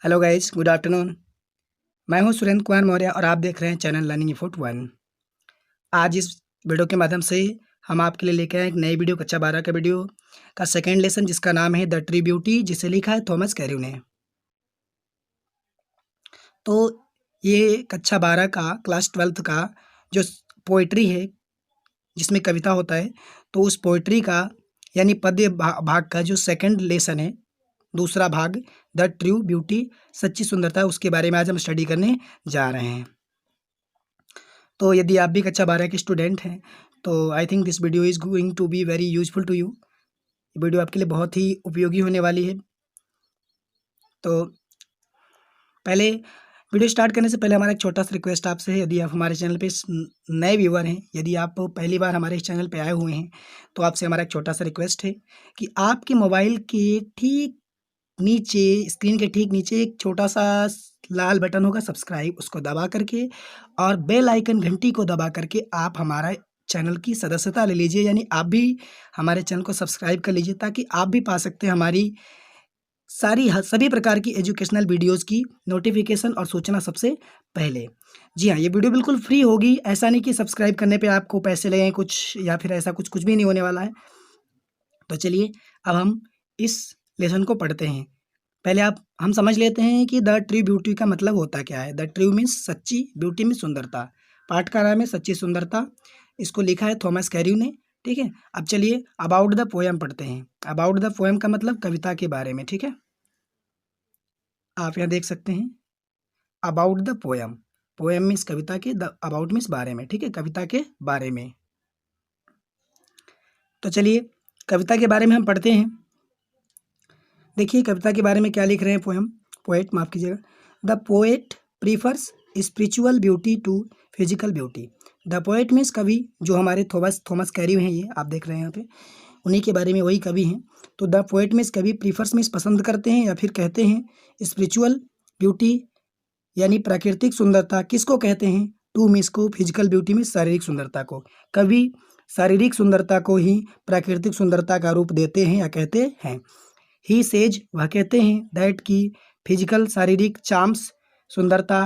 Hello guys, good afternoon. मैं हूं सुरेंद्र कुमार मौर्य और आप देख रहे हैं चैनल लर्निंग इनपुट वन। आज इस वीडियो के माध्यम से हम आपके लिए लेके आए एक नई वीडियो कक्षा 12 का वीडियो का सेकेंड लेसन, जिसका नाम है द ट्री ब्यूटी, जिसे लिखा है थॉमस कैर्यू ने। तो ये कक्षा 12 का क्लास 12th का जो पोइट्री है, जिसमें कविता होता है, तो उस पोइट्री का यानी पद्य भाग का जो सेकंड लेसन है, दूसरा भाग द ट्रू ब्यूटी, सच्ची सुंदरता, उसके बारे में आज हम स्टडी करने जा रहे हैं। तो यदि आप भी कक्षा 12 के स्टूडेंट हैं तो I think this video is going to be very useful to you. Video आपके लिए बहुत ही उपयोगी होने वाली है। तो पहले वीडियो स्टार्ट करने से पहले हमारा एक छोटा सा रिक्वेस्ट आपसे है, यदि आप हमारे चैनल पे नए व्यूअर हैं, यदि आप पहली बार हमारे इस चैनल पे आए हुए हैं, तो आपसे हमारा एक छोटा सा रिक्वेस्ट है कि आपके मोबाइल के ठीक नीचे, स्क्रीन के ठीक नीचे एक छोटा सा लाल बटन होगा सब्सक्राइब, उसको दबा करके और बेल आइकन घंटी को दबा करके आप हमारा चैनल की सदस्यता ले लीजिए, यानी आप भी हमारे चैनल को सब्सक्राइब कर लीजिए, ताकि आप भी पा सकते हैं हमारी सभी प्रकार की एजुकेशनल वीडियोज़ की नोटिफिकेशन और सूचना सबसे पहले। जी हाँ, ये वीडियो बिल्कुल फ्री होगी, ऐसा नहीं कि सब्सक्राइब करने पे आपको पैसे लगें कुछ, या फिर ऐसा कुछ भी नहीं होने वाला है। तो चलिए अब हम इस लेसन को पढ़ते हैं। पहले हम समझ लेते हैं कि द ट्रू ब्यूटी का मतलब होता क्या है। द ट्रू मीन्स सच्ची, ब्यूटी मीन्स सुंदरता। पाठ का नाम है सच्ची सुंदरता। इसको लिखा है थॉमस कैर्यू ने। ठीक है, अब चलिए अबाउट द पोएम पढ़ते हैं। अबाउट द पोएम का मतलब कविता के बारे में। ठीक है, आप यहाँ देख सकते हैं about the poem. Poem means कविता के, द अबाउट मीन्स बारे में। ठीक है, कविता के बारे में। तो चलिए कविता के बारे में हम पढ़ते हैं। देखिए कविता के बारे में क्या लिख रहे हैं पोएट, माफ कीजिएगा। The poet prefers spiritual beauty to physical beauty. The poet means कवि, जो हमारे थॉमस कैर्यू हैं, ये आप देख रहे हैं यहाँ पे, उन्हीं के बारे में, वही कवि हैं। तो द पोएट मीन्स कवि, प्रीफर्स मीन्स पसंद करते हैं या फिर कहते हैं, स्पिरिचुअल ब्यूटी यानी प्राकृतिक सुंदरता किसको कहते हैं, टू मीन्स को, फिजिकल ब्यूटी में शारीरिक सुंदरता को। कवि शारीरिक सुंदरता को ही प्राकृतिक सुंदरता का रूप देते हैं या कहते हैं। ही सेज, वह कहते हैं, दैट की फिजिकल शारीरिक चार्म्स सुंदरता,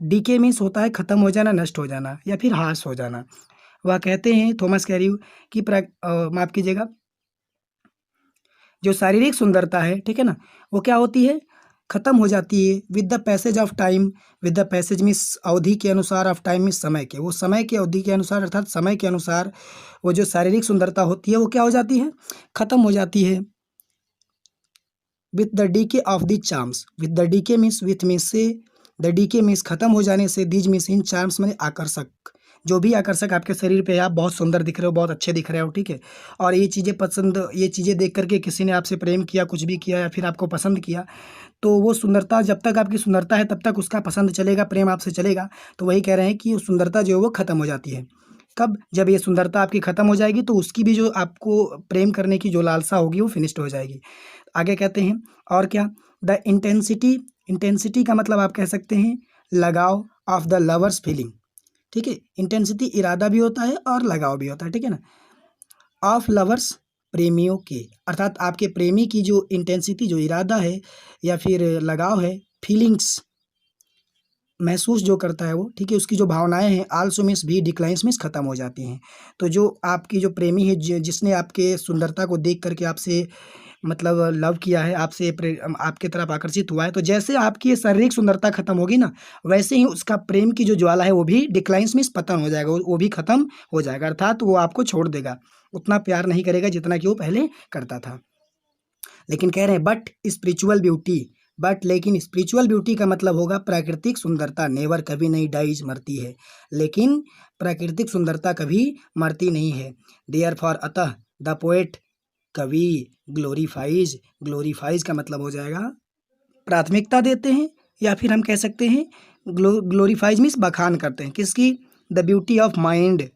डीके मीन्स होता है खत्म हो जाना, नष्ट हो जाना या फिर हास हो जाना। वह कहते हैं थॉमस कैर्यू की माफ कीजिएगा, जो शारीरिक सुंदरता है, ठीक है ना, वो क्या होती है, खत्म हो जाती है with the passage of time. With the passage means अवधि के अनुसार, ऑफ टाइम मीन्स समय के, वो समय की अवधि के अनुसार अर्थात समय के अनुसार वो जो शारीरिक सुंदरता होती है वो क्या हो जाती है, खत्म हो जाती है। With the decay of the charms, with the decay means, with means से, द डीके मीन्स खत्म हो जाने से, दीज मीन्स इन, चार्म्स माने आकर्षक, जो भी आकर्षक आपके शरीर पे है, आप बहुत सुंदर दिख रहे हो, बहुत अच्छे दिख रहे हो। ठीक है, और ये चीज़ें पसंद, ये चीज़ें देख करके किसी ने आपसे प्रेम किया, कुछ भी किया या फिर आपको पसंद किया, तो वो सुंदरता, जब तक आपकी सुंदरता है तब तक उसका पसंद चलेगा, प्रेम आपसे चलेगा। तो वही कह रहे हैं कि सुंदरता जो है वो खत्म हो जाती है। कब, जब ये सुंदरता आपकी खत्म हो जाएगी तो उसकी भी जो आपको प्रेम करने की जो लालसा होगी वो फिनिश्ड हो जाएगी। आगे कहते हैं और क्या, द इंटेंसिटी, इंटेंसिटी का मतलब आप कह सकते हैं लगाव, ऑफ द लवर्स फीलिंग। ठीक है, इंटेंसिटी इरादा भी होता है और लगाव भी होता है, ठीक है ना। ऑफ लवर्स, प्रेमियों के, अर्थात आपके प्रेमी की जो इंटेंसिटी, जो इरादा है या फिर लगाव है, फीलिंग्स महसूस जो करता है वो, ठीक है, उसकी जो भावनाएं हैं, आल्सो मीन्स भी, डिक्लाइंस मीन्स खत्म हो जाती हैं। तो जो आपकी जो प्रेमी है, जिसने आपके सुंदरता को देख करके आपसे मतलब लव किया है, आपके तरफ आकर्षित हुआ है, तो जैसे आपकी ये शारीरिक सुंदरता खत्म होगी ना, वैसे ही उसका प्रेम की जो ज्वाला है वो भी डिक्लाइंस मीन्स पतन हो जाएगा, वो भी खत्म हो जाएगा, अर्थात वो आपको छोड़ देगा, उतना प्यार नहीं करेगा जितना कि वो पहले करता था। लेकिन कह रहे हैं बट स्पिरिचुअल ब्यूटी, बट लेकिन स्पिरिचुअल ब्यूटी का मतलब होगा प्राकृतिक सुंदरता, नेवर, कभी नहीं, डाइज, मरती है, लेकिन प्राकृतिक सुंदरता कभी मरती नहीं है। देयर फॉर, अतः, द पोएट, कवि, ग्लोरीफाइज, ग्लोरीफाइज का मतलब हो जाएगा प्राथमिकता देते हैं, या फिर हम कह सकते हैं ग्लोरीफाइज मीन्स बखान करते हैं, किसकी, the beauty of mind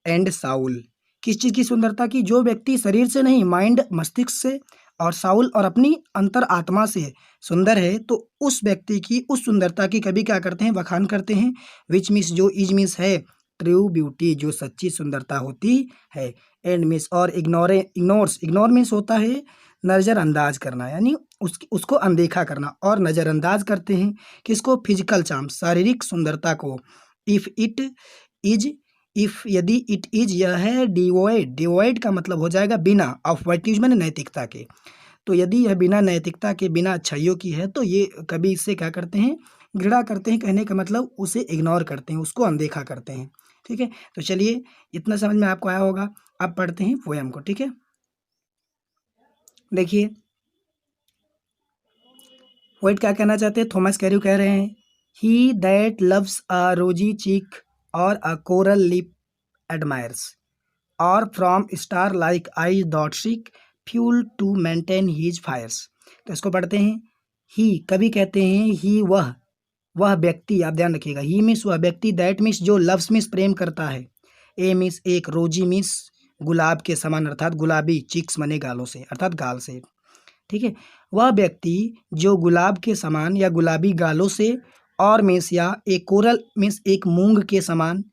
and Saul, किस चीज़ की सुंदरता की, जो व्यक्ति शरीर से नहीं, माइंड मस्तिष्क से और साउल और अपनी अंतर आत्मा से सुंदर है, तो उस व्यक्ति की, उस सुंदरता की कभी क्या करते हैं, बखान करते हैं। विच मीन्स, जो, इज मीन्स है ट्रू ब्यूटी, जो सच्ची सुंदरता होती है। एंड मीन्स, और इग्नोर मीन्स होता है नज़रअंदाज करना, यानी उसको अनदेखा करना और नज़रअंदाज करते हैं किसको, फिजिकल चार्म, शारीरिक सुंदरता को। इफ़ इट इज, इफ़ यदि इट इज यह है डिवॉइड, डिवॉइड का मतलब हो जाएगा बिना, ऑफ वर्च्यूज मैंने नैतिकता के। तो यदि यह बिना नैतिकता के, बिना अच्छाइयों की है तो ये कभी इससे क्या करते हैं, घृणा करते हैं। कहने का मतलब उसे इग्नोर करते हैं, उसको अनदेखा करते हैं। ठीक है, तो चलिए इतना समझ में आपको आया होगा। अब पढ़ते हैं पोएम को। ठीक है, देखिए पोएट क्या कहना चाहते हैं, थॉमस कैर्यू कह रहे हैं, ही that loves a rosy cheek or a coral lip admires or from star like eyes doth seek fuel to maintain his fires. तो इसको पढ़ते हैं, ही कभी कहते हैं ही वह व्यक्ति, आप ध्यान रखिएगा, ही मीन्स वह व्यक्ति, दैट मीन्स जो, लव्स मीन्स प्रेम करता है, ए मीन्स एक, रोजी मीन्स गुलाब के समान अर्थात गुलाबी, चिक्स मने गालों से अर्थात गाल से। ठीक है, वह व्यक्ति जो गुलाब के समान या गुलाबी गालों से, और मीन्स या एक, कोरल मीन्स एक मूंग के समान।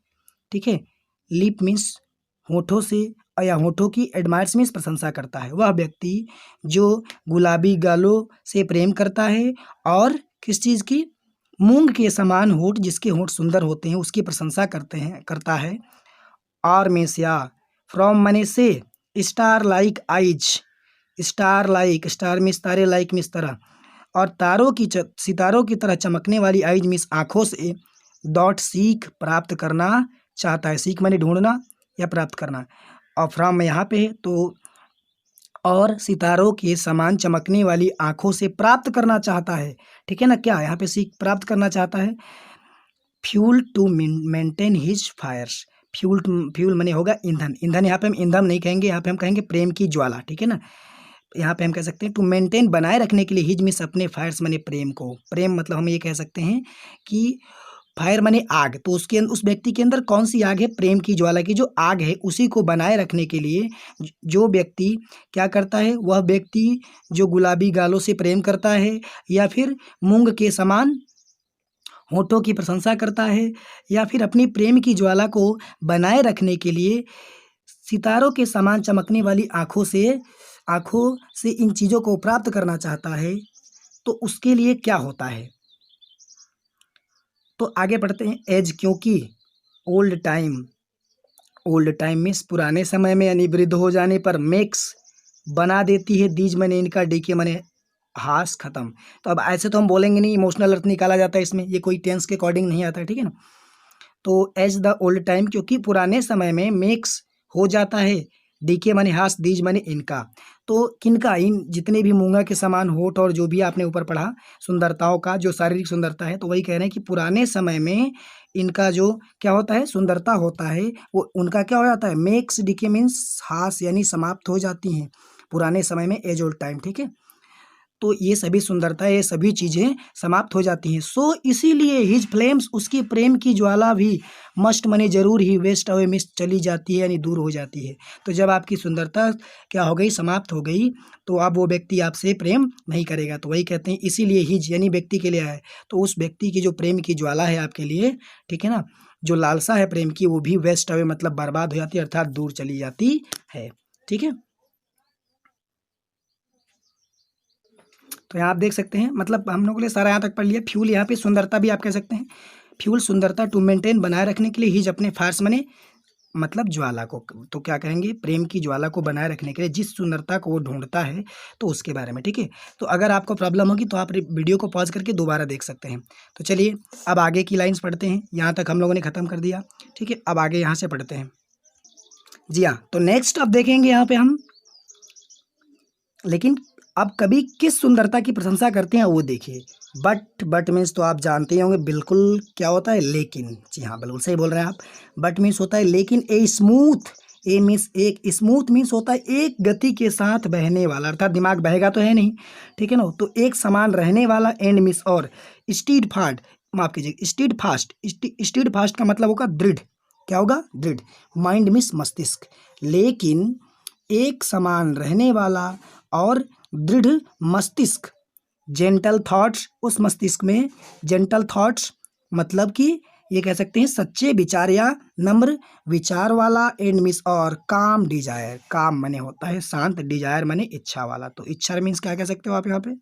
ठीक है, लिप मीन्स होठों से या होठों की, एडमायर्स मीन्स प्रशंसा करता है। वह व्यक्ति जो गुलाबी गालों से प्रेम करता है और किस चीज़ की, मूंग के समान होठ, जिसके होठ सुंदर होते हैं उसकी प्रशंसा करता है। और मीन्स या, फ्रॉम मने से, star like eyes, star like, star means तारे, लाइक मीन्स तरह, और सितारों की तरह चमकने वाली आइज मीन्स आँखों से, डॉट सीख प्राप्त करना चाहता है, सीख माने ढूंढना या प्राप्त करना, और फ्रॉम में यहाँ पे है तो, और सितारों के समान चमकने वाली आँखों से प्राप्त करना चाहता है। ठीक है ना, क्या यहाँ पे सीख प्राप्त करना चाहता है, fuel to maintain his fires, fuel मने होगा ईंधन, ईंधन यहाँ पे हम ईंधन नहीं कहेंगे, यहाँ पे हम कहेंगे प्रेम की ज्वाला। ठीक है ना, यहाँ पे हम कह सकते हैं टू मेंटेन, बनाए रखने के लिए, हिज मीन्स अपने, फायर्स मने प्रेम को, प्रेम मतलब हम ये कह सकते हैं कि फायर माने आग, तो उस व्यक्ति के अंदर कौन सी आग है, प्रेम की ज्वाला की जो आग है, उसी को बनाए रखने के लिए जो व्यक्ति क्या करता है, वह व्यक्ति जो गुलाबी गालों से प्रेम करता है, या फिर मूंग के समान होठों की प्रशंसा करता है, या फिर अपनी प्रेम की ज्वाला को बनाए रखने के लिए सितारों के समान चमकने वाली आँखों से इन चीज़ों को प्राप्त करना चाहता है, तो उसके लिए क्या होता है। तो आगे बढ़ते हैं, एज, क्योंकि, ओल्ड टाइम मीन्स पुराने समय में, यानी वृद्ध हो जाने पर, मेक्स बना देती है, दीज मने इनका, डीके मने हास, खत्म। तो अब ऐसे तो हम बोलेंगे नहीं, इमोशनल अर्थ निकाला जाता है इसमें, ये कोई टेंस के अकॉर्डिंग नहीं आता है। ठीक है ना, तो एज द ओल्ड टाइम, क्योंकि पुराने समय में, मेक्स हो जाता है, डीके मने हास, दीज मने इनका, तो किनका, इन जितने भी मूंगा के समान होठ और जो भी आपने ऊपर पढ़ा सुंदरताओं का, जो शारीरिक सुंदरता है, तो वही कह रहे हैं कि पुराने समय में इनका जो क्या होता है, सुंदरता होता है, वो उनका क्या हो जाता है, मेक्स, डीके मीन्स हास, यानी समाप्त हो जाती हैं पुराने समय में, एज ओल्ड टाइम। ठीक है, तो ये सभी सुंदरता, ये सभी चीज़ें समाप्त हो जाती हैं। सो इसीलिए हिज फ्लेम्स, उसकी प्रेम की ज्वाला भी, मस्ट मने जरूर ही, वेस्ट अवे मिस, चली जाती है, यानी दूर हो जाती है। तो जब आपकी सुंदरता क्या हो गई, समाप्त हो गई, तो अब वो व्यक्ति आपसे प्रेम नहीं करेगा। तो वही कहते हैं, इसीलिए हिज यानी व्यक्ति के लिए आए, तो उस व्यक्ति की जो प्रेम की ज्वाला है आपके लिए, ठीक है ना, जो लालसा है प्रेम की, वो भी वेस्ट अवे मतलब बर्बाद हो जाती है, अर्थात दूर चली जाती है। ठीक है, तो यहाँ आप देख सकते हैं, मतलब हम लोगों ने सारा यहाँ तक पढ़ लिया। फ्यूल यहाँ पे सुंदरता भी आप कह सकते हैं, फ्यूल सुंदरता, टू मेंटेन बनाए रखने के लिए, हिज अपने फायर्स मने मतलब ज्वाला को, तो क्या कहेंगे, प्रेम की ज्वाला को बनाए रखने के लिए जिस सुंदरता को वो ढूंढता है, तो उसके बारे में। ठीक है, तो अगर आपको प्रॉब्लम होगी तो आप वीडियो को पॉज करके दोबारा देख सकते हैं। तो चलिए अब आगे की लाइन्स पढ़ते हैं, यहाँ तक हम लोगों ने ख़त्म कर दिया। ठीक है, अब आगे यहाँ से पढ़ते हैं। जी हाँ, तो नेक्स्ट अब देखेंगे यहाँ पे हम, लेकिन अब कभी किस सुंदरता की प्रशंसा करते हैं वो देखिए। बट मीन्स तो आप जानते ही होंगे बिल्कुल क्या होता है, लेकिन, जी हाँ बिल्कुल सही बोल रहे हैं आप। बट मीन्स होता है लेकिन, ए स्मूथ, ए मीन्स एक, स्मूथ मीन्स होता है एक गति के साथ बहने वाला, अर्थात दिमाग बहेगा तो है नहीं, ठीक है ना, तो एक समान रहने वाला, एंड मीन्स और, स्टीड फास्ट, माफ कीजिए, स्टीड फास्ट का मतलब होगा दृढ़, क्या होगा, दृढ़, माइंड मीन्स मस्तिष्क, लेकिन एक समान रहने वाला और दृढ़ मस्तिष्क, जेंटल थॉट्स, उस मस्तिष्क में जेंटल थॉट्स मतलब कि ये कह सकते हैं सच्चे विचार या नम्र विचार वाला, एंड मीन्स और, काम डिजायर, काम मने होता है शांत, डिजायर मने इच्छा वाला, तो इच्छा मीन्स क्या कह सकते हो आप यहाँ पे,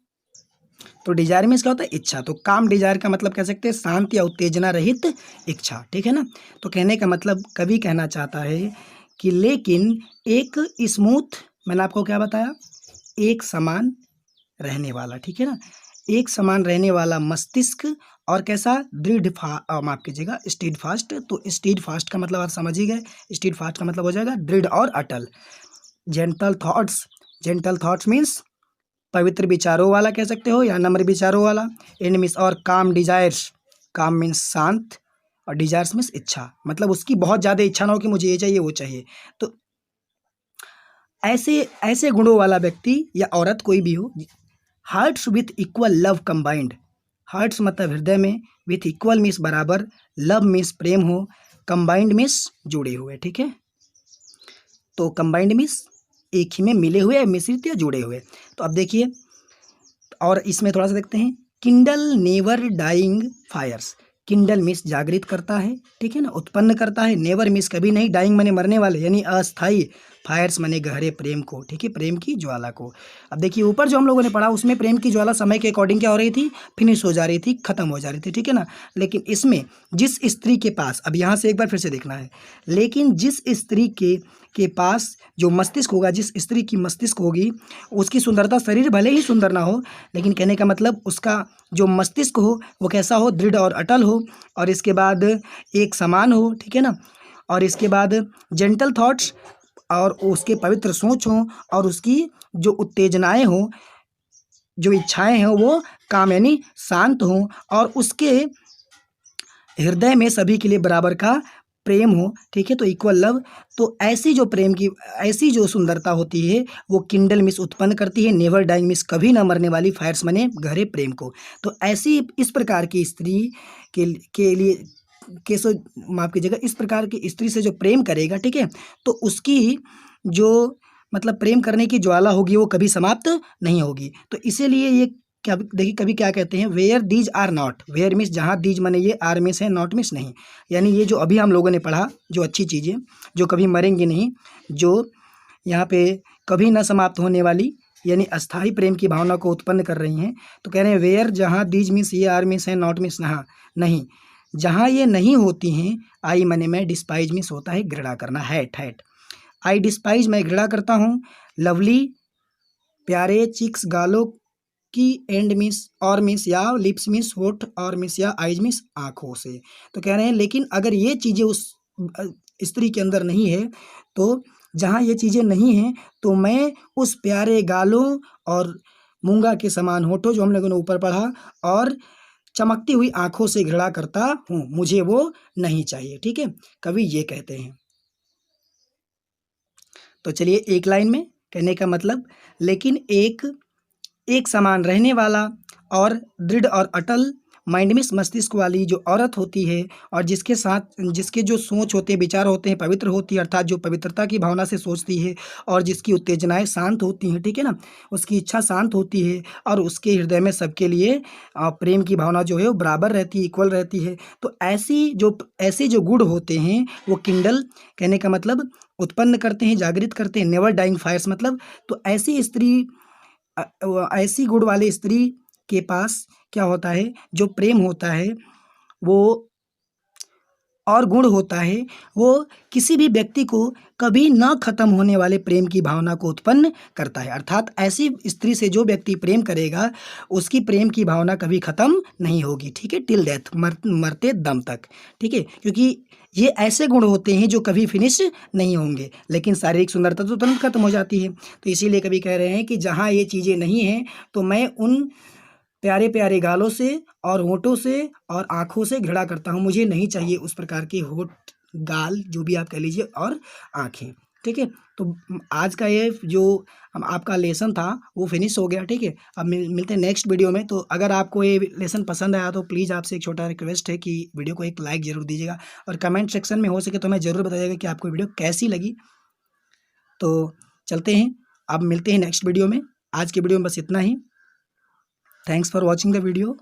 तो डिजायर मीन्स क्या होता है? इच्छा। तो काम डिजायर का मतलब कह सकते हैं शांत या उत्तेजना रहित इच्छा, ठीक है ना। तो कहने का मतलब कवि कहना चाहता है कि लेकिन एक स्मूथ, मैंने आपको क्या बताया, एक समान रहने वाला, ठीक है ना, एक समान रहने वाला मस्तिष्क और कैसा, माफ कीजिएगा, स्टीड फास्ट। तो स्टीड फास्ट का मतलब आप समझ ही गए, स्टीड फास्ट का मतलब हो जाएगा दृढ़ और अटल। Gentle thoughts, gentle thoughts means पवित्र विचारों वाला कह सकते हो या नम्र विचारों वाला। एंड मीन्स और काम डिजायर्स, काम मीन्स शांत और डिजायर्स मीन्स इच्छा, मतलब उसकी बहुत ज़्यादा इच्छा ना हो कि मुझे ये चाहिए वो चाहिए। तो ऐसे ऐसे गुणों वाला व्यक्ति या औरत कोई भी हो, hearts with equal love combined, hearts मतलब हृदय में, विथ इक्वल मीन्स बराबर, लव मीन्स प्रेम हो, कंबाइंड मीन्स जुड़े हुए, ठीक है। तो कंबाइंड मीन्स एक ही में मिले हुए, मिश्रित या जुड़े हुए। तो अब देखिए, और इसमें थोड़ा सा देखते हैं, kindle never dying fires. Kindle means जागृत करता है, ठीक है ना, उत्पन्न करता है। नेवर मीन्स कभी नहीं, डाइंग माने मरने वाले यानी अस्थाई, फायर्स माने गहरे प्रेम को, ठीक है, प्रेम की ज्वाला को। अब देखिए ऊपर जो हम लोगों ने पढ़ा उसमें प्रेम की ज्वाला समय के अकॉर्डिंग क्या हो रही थी, फिनिश हो जा रही थी, खत्म हो जा रही थी, ठीक है ना। लेकिन इसमें जिस स्त्री के पास, अब यहाँ से एक बार फिर से देखना है, लेकिन जिस स्त्री के पास जो मस्तिष्क होगा, जिस स्त्री की मस्तिष्क होगी, उसकी सुंदरता, शरीर भले ही सुंदर ना हो, लेकिन कहने का मतलब उसका जो मस्तिष्क हो वो कैसा हो, दृढ़ और अटल हो, और इसके बाद एक समान हो, ठीक है ना, और इसके बाद जेंटल थॉट्स, और उसके पवित्र सोच हो, और उसकी जो उत्तेजनाएं हो, जो इच्छाएं हैं वो काम यानी शांत हो, और उसके हृदय में सभी के लिए बराबर का प्रेम हो, ठीक है, तो इक्वल लव। तो ऐसी जो प्रेम की, ऐसी जो सुंदरता होती है वो किंडल मिस उत्पन्न करती है, नेवर डाइंग मिस कभी ना मरने वाली, फायर्स मने गहरे प्रेम को। तो ऐसी इस प्रकार की स्त्री के लिए केसो, माफ कीजिएगा, इस प्रकार की स्त्री से जो प्रेम करेगा, ठीक है, तो उसकी जो मतलब प्रेम करने की ज्वाला होगी वो कभी समाप्त नहीं होगी। तो इसीलिए ये क्या, देखिए कभी क्या कहते हैं, where these are not, where means जहाँ, दीज माने ये, आर मिस है, नॉट मिस नहीं, यानी ये जो अभी हम लोगों ने पढ़ा जो अच्छी चीज़ें जो कभी मरेंगी नहीं, जो यहाँ पे कभी न समाप्त होने वाली यानी अस्थाई प्रेम की भावना को उत्पन्न कर रही हैं। तो कह रहे हैं वेयर, जहाँ दीज मिस ये, आर मिस है, नॉट मिस नहा नहीं, जहाँ ये नहीं होती हैं, आई मने में, डिस्पाइज मिस होता है घृणा करना, हैट हैट, आई डिस्पाइज मैं घृणा करता हूँ, लवली प्यारे चिक्स गालों की, एंड मिस और मिस या लिप्स मिस होठ, और मिस या आइज मिस आँखों से। तो कह रहे हैं लेकिन अगर ये चीज़ें उस स्त्री के अंदर नहीं है, तो जहाँ ये चीज़ें नहीं हैं तो मैं उस प्यारे गालों और मूंगा के समान होठों जो हम लोगों ने ऊपर पढ़ा, और चमकती हुई आँखों से घृणा करता हूँ, मुझे वो नहीं चाहिए, ठीक है, कवि ये कहते हैं। तो चलिए एक लाइन में कहने का मतलब, लेकिन एक समान रहने वाला और दृढ़ और अटल माइंड में मस्तिष्क वाली जो औरत होती है, और जिसके साथ जिसके जो सोच होते हैं, विचार होते हैं, पवित्र होती है, अर्थात जो पवित्रता की भावना से सोचती है, और जिसकी उत्तेजनाएं शांत होती हैं, ठीक है ना, उसकी इच्छा शांत होती है, और उसके हृदय में सबके लिए प्रेम की भावना जो है वो बराबर रहती है, इक्वल रहती है। तो ऐसे जो गुण होते हैं वो किंडल, कहने का मतलब उत्पन्न करते हैं, जागृत करते हैं, नेवर डाइंग फायर्स मतलब। तो ऐसी स्त्री, ऐसी गुण वाली स्त्री के पास क्या होता है, जो प्रेम होता है वो और गुण होता है, वो किसी भी व्यक्ति को कभी न खत्म होने वाले प्रेम की भावना को उत्पन्न करता है। अर्थात ऐसी स्त्री से जो व्यक्ति प्रेम करेगा उसकी प्रेम की भावना कभी खत्म नहीं होगी, ठीक है, टिल डेथ, मरते दम तक, ठीक है, क्योंकि ये ऐसे गुण होते हैं जो कभी फिनिश नहीं होंगे, लेकिन शारीरिक सुंदरता तो तुरंत खत्म हो जाती है। तो इसीलिए कभी कह रहे हैं कि जहाँ ये चीज़ें नहीं हैं तो मैं उन प्यारे प्यारे गालों से और होठों से और आँखों से घृणा करता हूँ, मुझे नहीं चाहिए उस प्रकार के होठ, गाल, जो भी आप कह लीजिए, और आँखें, ठीक है। तो आज का ये जो आपका लेसन था वो फिनिश हो गया, ठीक है। अब मिलते हैं नेक्स्ट वीडियो में। तो अगर आपको ये लेसन पसंद आया तो प्लीज़ आपसे एक छोटा रिक्वेस्ट है कि वीडियो को एक लाइक ज़रूर दीजिएगा, और कमेंट सेक्शन में हो सके तो हमें ज़रूर बताइएगा कि आपको वीडियो कैसी लगी। तो चलते हैं, अब मिलते हैं नेक्स्ट वीडियो में। आज की वीडियो में बस इतना ही। Thanks for watching the video.